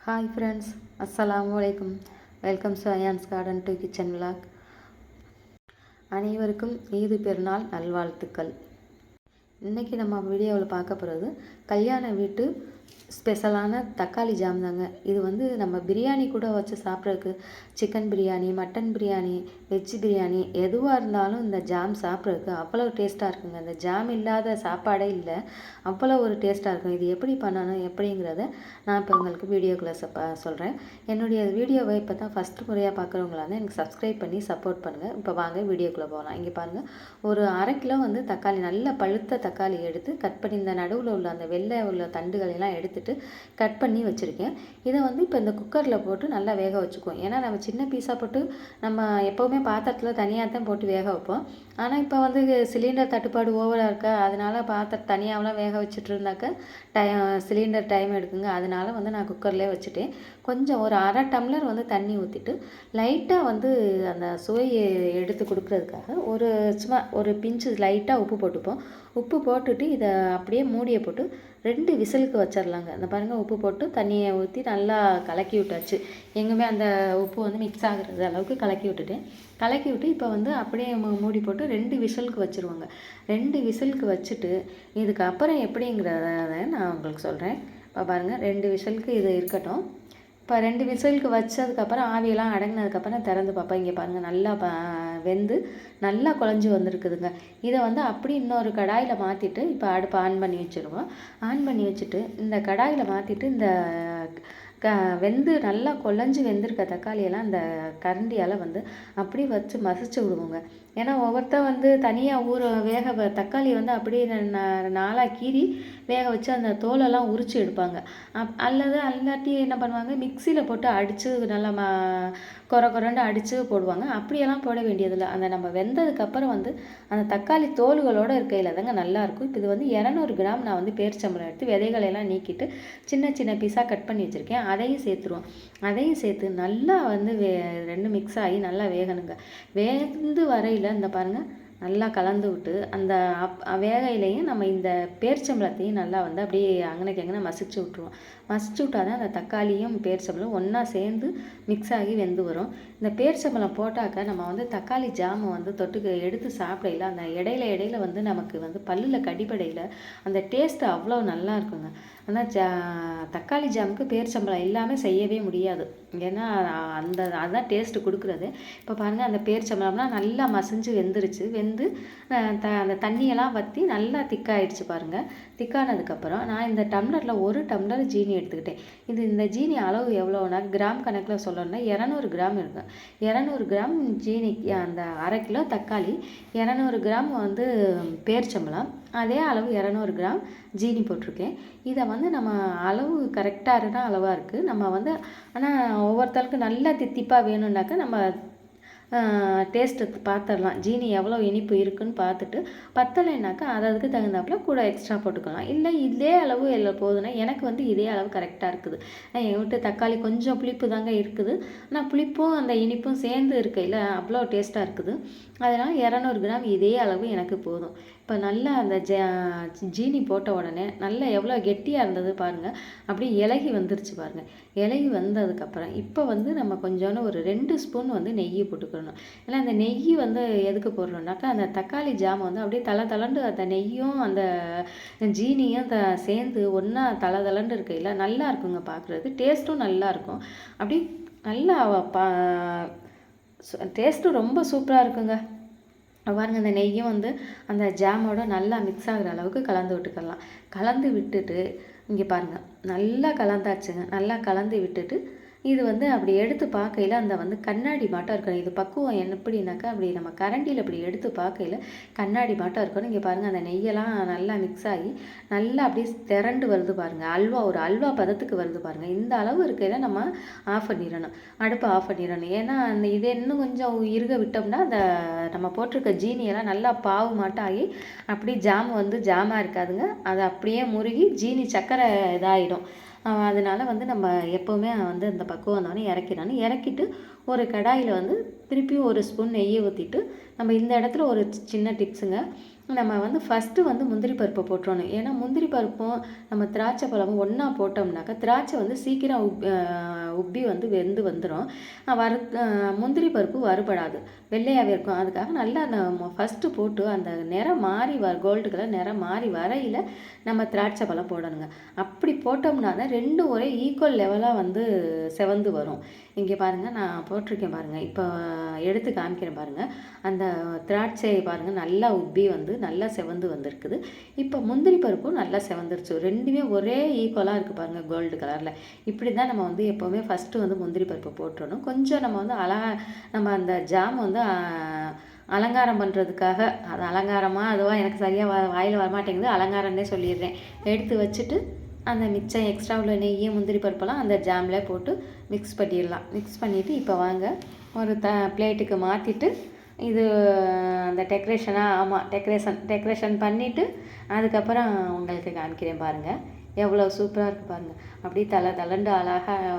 Hi friends, அஸ்ஸலாமு அலைக்கும். Welcome to ions garden to kitchen vlog. அனைவருக்கும் ஈது பெருநாள் நல்வாழ்த்துக்கள். இன்றைக்கி நம்ம வீடியோவில் பார்க்க போகிறது கல்யாண வீட்டு ஸ்பெஷலான தக்காளி ஜாம் தாங்க. இது வந்து நம்ம பிரியாணி கூட வச்சு சாப்பிட்றதுக்கு, chicken biryani, mutton biryani, veg biryani எதுவாக இருந்தாலும் இந்த ஜாம் சாப்பிட்றதுக்கு அவ்வளோ டேஸ்ட்டாக இருக்குங்க. இந்த ஜாம் இல்லாத சாப்பாடே இல்லை, அவ்வளோ ஒரு டேஸ்ட்டாக இருக்கும். இது எப்படி பண்ணணும் எப்படிங்கிறத நான் இப்போ உங்களுக்கு வீடியோக்குள்ளே சொல்கிறேன். என்னுடைய வீடியோவை இப்போ தான் ஃபஸ்ட்டு முறையாக பார்க்குறவங்களா இருந்தால் எனக்கு சப்ஸ்கிரைப் பண்ணி சப்போர்ட் பண்ணுங்கள். இப்போ வாங்க வீடியோக்குள்ளே போகலாம். இங்கே பாருங்கள், ஒரு 1/2 கிலோ வந்து தக்காளி, நல்ல பழுத்த தக்காளி எடுத்து கட் பண்ணி இந்த நடுவில் உள்ள அந்த வெள்ளை உள்ள தண்டுகளெல்லாம் எடுத்துட்டு கட் பண்ணி வச்சுருக்கேன். இதை வந்து இப்போ இந்த குக்கரில் போட்டு நல்லா வேக வச்சுக்குவோம். ஏன்னா நம்ம சின்ன பீஸாக போட்டு நம்ம எப்போவுமே பாத்திரத்தில் தனியாக தான் போட்டு வேக வைப்போம். ஆனால் இப்போ வந்து சிலிண்டர் தட்டுப்பாடு ஓவராக இருக்கா, அதனால் பாத்திரம் தனியாகலாம் வேக வச்சுட்டு இருந்தாக்க சிலிண்டர் டைம் எடுக்குங்க. அதனால் வந்து நான் குக்கர்லேயே வச்சுட்டேன். கொஞ்சம் ஒரு 1/2 டம்ளர் வந்து தண்ணி ஊற்றிட்டு லைட்டாக வந்து அந்த சுவையை எடுத்து கொடுக்குறதுக்காக சும்மா ஒரு பிஞ்சு லைட்டாக உப்பு போட்டுப்போம். உப்பு போட்டுட்டு இதை அப்படியே மூடியை போட்டு 2 விசிலுக்கு வச்சிடலாங்க. இந்த பாருங்கள், உப்பு போட்டு தண்ணியை ஊற்றி நல்லா கலக்கி விட்டாச்சு. எங்குமே அந்த உப்பு வந்து மிக்ஸ் ஆகுறது அளவுக்கு கலக்கி விட்டுட்டேன். கலக்கி விட்டு இப்போ வந்து அப்படியே மூடி போட்டு 2 விசிலுக்கு வச்சுருவாங்க. 2 விசிலுக்கு வச்சுட்டு இதுக்கப்புறம் எப்படிங்கிறத நான் உங்களுக்கு சொல்கிறேன். இப்போ பாருங்கள், 2 விசிலுக்கு இது இருக்கட்டும். இப்போ 2 விசிலுக்கு வச்சதுக்கப்புறம் ஆவியெல்லாம் அடங்கினதுக்கப்புறம் திறந்து பார்ப்பேன். இங்கே பாருங்கள், நல்லா வெந்து நல்லா குழஞ்சி வந்திருக்குதுங்க. இதை வந்து அப்படி இன்னொரு கடாயில் மாற்றிட்டு இப்போ அடுப்பு ஆன் பண்ணி வச்சுருவோம். ஆன் பண்ணி வச்சுட்டு இந்த கடாயில் மாற்றிட்டு இந்த வெந்து நல்லா குழஞ்சி வெந்திருக்க தக்காளியெல்லாம் இந்த கரண்டியால் வந்து அப்படி வச்சு மசிச்சு விடுவோங்க. ஏன்னா ஒவ்வொருத்தர் வந்து தனியாக தக்காளி வந்து அப்படியே நாளாக கீறி வேக வச்சு அந்த தோலெல்லாம் உரித்து எடுப்பாங்க. அல்லாட்டி என்ன பண்ணுவாங்க, மிக்சியில் போட்டு அடித்து நல்லா கொரண்டு அடித்து போடுவாங்க. அப்படியெல்லாம் போட வேண்டியதில்லை. அந்த நம்ம வெந்ததுக்கப்புறம் வந்து அந்த தக்காளி தோல்களோடு இருக்கையில் தாங்க நல்லாயிருக்கும். இப்போ இது வந்து 200 கிராம் நான் வந்து பேரிச்சம்பழம் எடுத்து விதைகளெல்லாம் நீக்கிட்டு சின்ன சின்ன பீஸாக கட் பண்ணி வச்சுருக்கேன். அதையும் சேர்த்துருவோம். அதையும் சேர்த்து நல்லா வந்து 2 மிக்ஸ் ஆகி நல்லா வேகணுங்க. வேந்து வரையில் இந்த பாருங்கள், நல்லா கலந்து விட்டு அந்த வேகையிலையும் நம்ம இந்த பேரிச்சம்பழத்தையும் நல்லா வந்து அப்படியே அங்கனைக்கு மசிச்சு விட்ருவோம். மசிச்சு விட்டால் தான் அந்த தக்காளியும் பேரிச்சம்பழம் ஒன்றா சேர்ந்து மிக்ஸ் ஆகி வெந்து வரும். இந்த பேரிச்சம்பழம் போட்டாக்க நம்ம வந்து தக்காளி ஜாமை வந்து தொட்டுக்க எடுத்து சாப்பிடையில அந்த இடையில வந்து நமக்கு வந்து பல்லில் கடிப்படையில் அந்த டேஸ்ட்டு அவ்வளோ நல்லா இருக்குங்க. ஆனால் தக்காளி ஜாமுக்கு பேரிச்சம்பழம் எல்லாமே செய்யவே முடியாது. ஏன்னா அதுதான் டேஸ்ட்டு கொடுக்குறது. இப்போ பாருங்கள், அந்த பேரிச்சம்பழம்லாம் நல்லா மசிஞ்சு வெந்துருச்சு. வெந்து அந்த தண்ணியெல்லாம் வற்றி நல்லா திக்காயிடுச்சு பாருங்கள். திக்கானதுக்கப்புறம் நான் இந்த டம்ளரில் 1 டம்ளர் ஜீனி எடுத்துக்கிட்டேன். இந்த ஜீனி அளவு எவ்வளோனா கிராம் கணக்கில் சொல்லணும்னா 200 கிராம் இருக்கும். 200 கிராம் ஜீனி, அந்த 1/2 கிலோ தக்காளி, 200 கிராம் வந்து பேரிச்சம்பழம், அதே அளவு 200 கிராம் ஜீனி போட்டிருக்கேன். இதை வந்து நம்ம அளவு கரெக்டான அளவாக இருக்குது. நம்ம வந்து ஆனால் ஒவ்வொருத்தருக்கு நல்லா தித்திப்பாக வேணும்னாக்கா நம்ம டேஸ்ட்டு பார்த்துடலாம். ஜீனி எவ்வளோ இனிப்பு இருக்குதுன்னு பார்த்துட்டு பத்தலைனாக்கா அதுக்கு தகுந்தாப்புல கூட எக்ஸ்ட்ரா போட்டுக்கலாம். இல்லை இதே அளவு எல்லாம் போதுன்னா, எனக்கு வந்து இதே அளவு கரெக்டாக இருக்குது. எங்கள் வீட்டு தக்காளி கொஞ்சம் புளிப்பு தாங்க இருக்குது. ஆனால் புளிப்பும் அந்த இனிப்பும் சேர்ந்து இருக்கையில் அவ்வளோ டேஸ்ட்டாக இருக்குது. அதனால் 200 கிராம் இதே அளவு எனக்கு போதும். இப்போ நல்லா அந்த ஜீனி போட்ட உடனே நல்லா எவ்வளோ கெட்டியாக இருந்தது பாருங்கள். அப்படியே இலகி வந்துருச்சு பாருங்கள். இலகி வந்ததுக்கப்புறம் இப்போ வந்து நம்ம கொஞ்சோன்னு ஒரு 2 ஸ்பூன் வந்து நெய் போட்டுக்கணும். ஏன்னா அந்த நெய் வந்து எதுக்கு போடணுன்னாக்கா, அந்த தக்காளி ஜாம் வந்து அப்படியே தளண்டு அந்த நெய்யும் அந்த ஜீனியும் சேர்ந்து ஒன்றா தளண்டு இருக்கையில் நல்லா இருக்குங்க. பார்க்குறது டேஸ்ட்டும் நல்லாயிருக்கும். அப்படி நல்லா டேஸ்ட்டும் ரொம்ப சூப்பராக இருக்குங்க. பாருங்கள், அந்த நெய்யும் வந்து அந்த ஜாமோட நல்லா மிக்ஸ் ஆகிற அளவுக்கு கலந்து விட்டுக்கலாம். கலந்து விட்டுட்டு இங்கே பாருங்கள், நல்லா கலந்தாச்சுங்க. நல்லா கலந்து விட்டுட்டு இது வந்து அப்படி எடுத்து பார்க்கையில் அந்த வந்து கண்ணாடி மாட்டம் இருக்கணும். இது பக்குவம் எப்படின்னாக்கா, அப்படி நம்ம கரண்டியில் அப்படி எடுத்து பார்க்கையில் கண்ணாடி மாட்டம் இருக்கணும். இங்கே பாருங்கள், அந்த நெய்யெல்லாம் நல்லா மிக்ஸ் ஆகி நல்லா அப்படியே திரண்டு வருது பாருங்கள். ஒரு அல்வா பதத்துக்கு வருது பாருங்கள். இந்த அளவு இருக்கையில் நம்ம ஆஃப் பண்ணிடணும், அடுப்பை ஆஃப் பண்ணிடணும். ஏன்னா அந்த இதை இன்னும் கொஞ்சம் இறுக விட்டோம்னா அந்த நம்ம போட்டிருக்க ஜீனியெல்லாம் நல்லா பாவு மாட்டம் ஆகி அப்படி ஜாமாக இருக்காதுங்க. அது அப்படியே முருகி ஜீனி சக்கரை இதாகிடும். அதனால் வந்து நம்ம எப்போவுமே வந்து இந்த பக்குவம் வந்தோடனே இறக்கிட்டு ஒரு கடாயில் வந்து திருப்பியும் 1 ஸ்பூன் நெய்யை ஊற்றிட்டு, நம்ம இந்த இடத்துல ஒரு சின்ன டிப்ஸுங்க. நம்ம வந்து ஃபஸ்ட்டு வந்து முந்திரி பருப்பை போட்டுறணும். ஏன்னா முந்திரி பருப்பும் நம்ம திராட்சை பழமும் ஒன்றா போட்டோம்னாக்கா திராட்சை வந்து சீக்கிரம் உப்பி வந்து வெந்து வந்துடும். முந்திரி பருப்பு வறுபடாது, வெள்ளையாகவே இருக்கும். அதுக்காக நல்லா அந்த ஃபஸ்ட்டு போட்டு அந்த நிறம் மாறி கோல்டு கலர் நிறம் மாறி வரையில் நம்ம திராட்சை பழம் போடணுங்க. அப்படி போட்டோம்னா தான் ரெண்டும் ஒரே ஈக்குவல் லெவலாக வந்து செவந்து வரும். இங்கே பாருங்கள், நான் போட்டிருக்கேன் பாருங்கள், இப்போ எடுத்து காமிக்கிறேன் பாருங்கள். அந்த திராட்சை பாருங்கள் நல்லா உப்பி வந்து நல்லா செவந்து வந்திருக்குது. இப்போ முந்திரி பருப்பும் நல்லா செவந்துருச்சு. ரெண்டுமே ஒரே ஈக்குவலாக இருக்குது பாருங்கள், கோல்டு கலரில். இப்படி தான் நம்ம வந்து எப்போவுமே ஃபஸ்ட்டு வந்து முந்திரி பருப்பை போட்டுறணும். கொஞ்சம் நம்ம வந்து நம்ம அந்த ஜாம் வந்து அலங்காரம் பண்ணுறதுக்காக, அது அலங்காரமாக அதுவாக எனக்கு சரியாக வாயில் வரமாட்டேங்குது, அலங்காரம்னே சொல்லிடுறேன். எடுத்து வச்சுட்டு அந்த மிச்சம் எக்ஸ்ட்ரா உள்ள நெய்யை முந்திரி பருப்பெல்லாம் அந்த ஜாமில் போட்டு மிக்ஸ் பண்ணிடலாம். மிக்ஸ் பண்ணிவிட்டு இப்போ வாங்க ஒரு பிளேட்டுக்கு மாற்றிட்டு இது அந்த டெக்கரேஷன் பண்ணிவிட்டு அதுக்கப்புறம் உங்களுக்கு காமிக்கிறேன் பாருங்கள். எவ்வளோ சூப்பராக இருக்குது பாருங்கள். அப்படியே தலண்டு அழகாக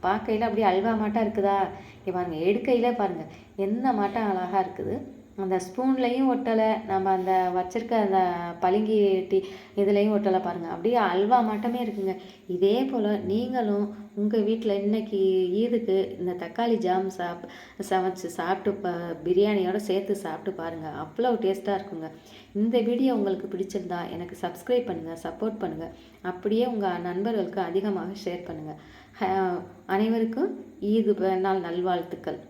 பார்க்கையில் அப்படியே அல்வா மாட்டம் இருக்குதா? இங்கே பாருங்கள், எடுக்கையில் பாருங்கள் எந்த மாட்டம் அழகாக இருக்குது. அந்த ஸ்பூன்லேயும் ஒட்டலை, நம்ம அந்த வச்சுருக்க அந்த பளிங்கி இதுலேயும் ஒட்டலை பாருங்கள். அப்படியே அல்வா மாட்டமே இருக்குங்க. இதே போல் நீங்களும் உங்கள் வீட்டில் இன்றைக்கி ஈதுக்கு இந்த தக்காளி ஜாம் சமைச்சு சாப்பிட்டு பிரியாணியோடு சேர்த்து சாப்பிட்டு பாருங்கள். அவ்வளோ டேஸ்ட்டாக இருக்குங்க. இந்த வீடியோ உங்களுக்கு பிடிச்சிருந்தா எனக்கு சப்ஸ்கிரைப் பண்ணுங்கள், சப்போர்ட் பண்ணுங்கள். அப்படியே உங்கள் நண்பர்களுக்கு அதிகமாக ஷேர் பண்ணுங்கள். அனைவருக்கும் ஈது நாள் நல்வாழ்த்துக்கள்.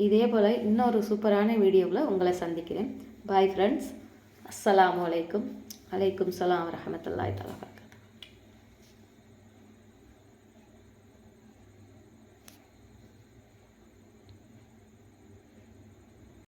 இதே போல் இன்னொரு சூப்பரான வீடியோவில் உங்களை சந்திக்கிறேன். Bye friends. அஸ்ஸலாமு அலைக்கும். அலைக்கும் சலாம் வரஹ்மத்துல்லாஹி தஆலா.